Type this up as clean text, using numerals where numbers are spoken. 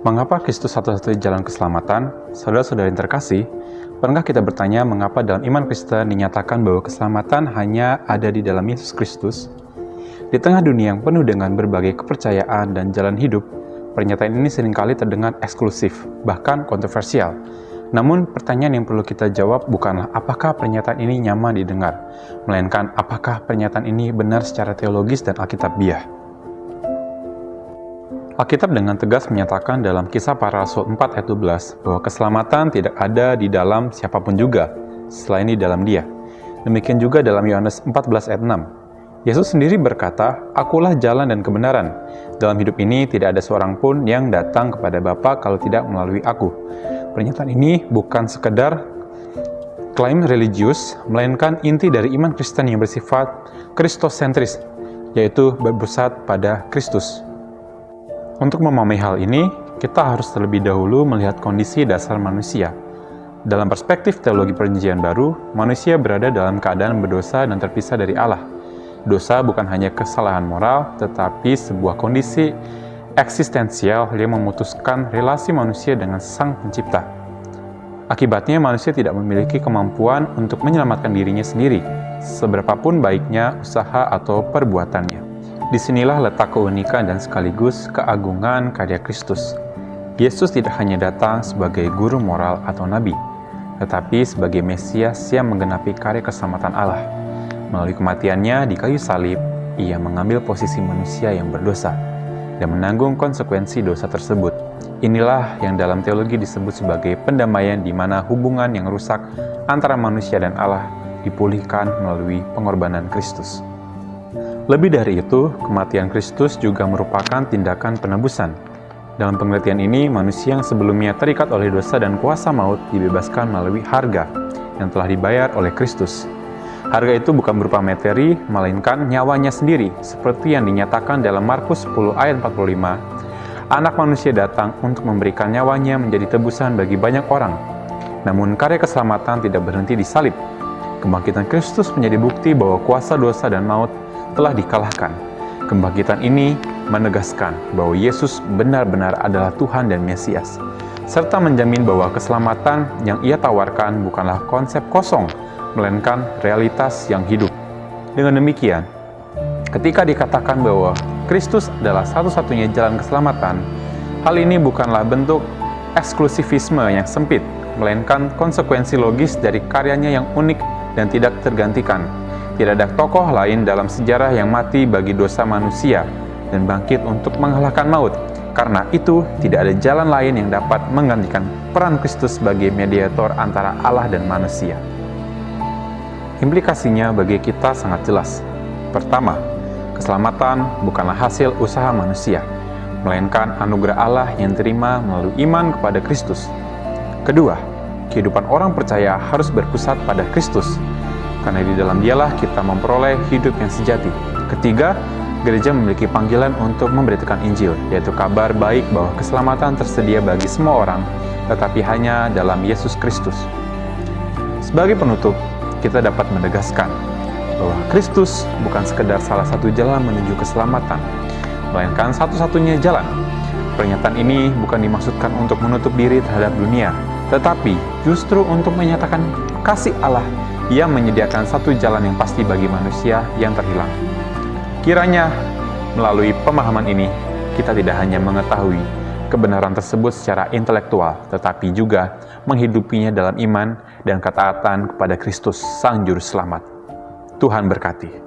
Mengapa Kristus satu-satunya jalan keselamatan? Saudara-saudara yang terkasih, pernah kita bertanya mengapa dalam iman Kristen dinyatakan bahwa keselamatan hanya ada di dalam Yesus Kristus? Di tengah dunia yang penuh dengan berbagai kepercayaan dan jalan hidup, pernyataan ini seringkali terdengar eksklusif, bahkan kontroversial. Namun, pertanyaan yang perlu kita jawab bukanlah apakah pernyataan ini nyaman didengar, melainkan apakah pernyataan ini benar secara teologis dan alkitabiah. Alkitab dengan tegas menyatakan dalam Kisah Para Rasul 4 ayat 12 bahwa keselamatan tidak ada di dalam siapapun juga, selain di dalam Dia. Demikian juga dalam Yohanes 14 ayat 6. Yesus sendiri berkata, "Akulah jalan dan kebenaran. Dalam hidup ini tidak ada seorang pun yang datang kepada Bapa kalau tidak melalui Aku." Pernyataan ini bukan sekedar klaim religius, melainkan inti dari iman Kristen yang bersifat kristosentris, yaitu berpusat pada Kristus. Untuk memahami hal ini, kita harus terlebih dahulu melihat kondisi dasar manusia. Dalam perspektif teologi Perjanjian Baru, manusia berada dalam keadaan berdosa dan terpisah dari Allah. Dosa bukan hanya kesalahan moral, tetapi sebuah kondisi eksistensial yang memutuskan relasi manusia dengan Sang Pencipta. Akibatnya, manusia tidak memiliki kemampuan untuk menyelamatkan dirinya sendiri, seberapapun baiknya usaha atau perbuatannya. Disinilah letak keunikan dan sekaligus keagungan karya Kristus. Yesus tidak hanya datang sebagai guru moral atau nabi, tetapi sebagai Mesias yang menggenapi karya keselamatan Allah. Melalui kematiannya di kayu salib, Ia mengambil posisi manusia yang berdosa dan menanggung konsekuensi dosa tersebut. Inilah yang dalam teologi disebut sebagai pendamaian, di mana hubungan yang rusak antara manusia dan Allah dipulihkan melalui pengorbanan Kristus. Lebih dari itu, kematian Kristus juga merupakan tindakan penebusan. Dalam pengertian ini, manusia yang sebelumnya terikat oleh dosa dan kuasa maut dibebaskan melalui harga yang telah dibayar oleh Kristus. Harga itu bukan berupa materi, melainkan nyawanya sendiri, seperti yang dinyatakan dalam Markus 10 ayat 45. Anak manusia datang untuk memberikan nyawanya menjadi tebusan bagi banyak orang. Namun karya keselamatan tidak berhenti di salib. Kebangkitan Kristus menjadi bukti bahwa kuasa dosa dan maut telah dikalahkan. Kebangkitan ini menegaskan bahwa Yesus benar-benar adalah Tuhan dan Mesias, serta menjamin bahwa keselamatan yang Ia tawarkan bukanlah konsep kosong, melainkan realitas yang hidup. Dengan demikian, ketika dikatakan bahwa Kristus adalah satu-satunya jalan keselamatan, hal ini bukanlah bentuk eksklusivisme yang sempit, melainkan konsekuensi logis dari karyanya yang unik dan tidak tergantikan. Tidak ada tokoh lain dalam sejarah yang mati bagi dosa manusia dan bangkit untuk mengalahkan maut. Karena itu, tidak ada jalan lain yang dapat menggantikan peran Kristus sebagai mediator antara Allah dan manusia. Implikasinya bagi kita sangat jelas. Pertama, keselamatan bukanlah hasil usaha manusia, melainkan anugerah Allah yang diterima melalui iman kepada Kristus. Kedua, kehidupan orang percaya harus berpusat pada Kristus, karena di dalam Dialah kita memperoleh hidup yang sejati. Ketiga, gereja memiliki panggilan untuk memberitakan Injil, yaitu kabar baik bahwa keselamatan tersedia bagi semua orang, tetapi hanya dalam Yesus Kristus. Sebagai penutup, kita dapat menegaskan bahwa Kristus bukan sekedar salah satu jalan menuju keselamatan, melainkan satu-satunya jalan. Pernyataan ini bukan dimaksudkan untuk menutup diri terhadap dunia, tetapi justru untuk menyatakan kasih Allah yang menyediakan satu jalan yang pasti bagi manusia yang terhilang. Kiranya melalui pemahaman ini, kita tidak hanya mengetahui kebenaran tersebut secara intelektual, tetapi juga menghidupinya dalam iman dan ketaatan kepada Kristus, Sang Juru Selamat. Tuhan berkati.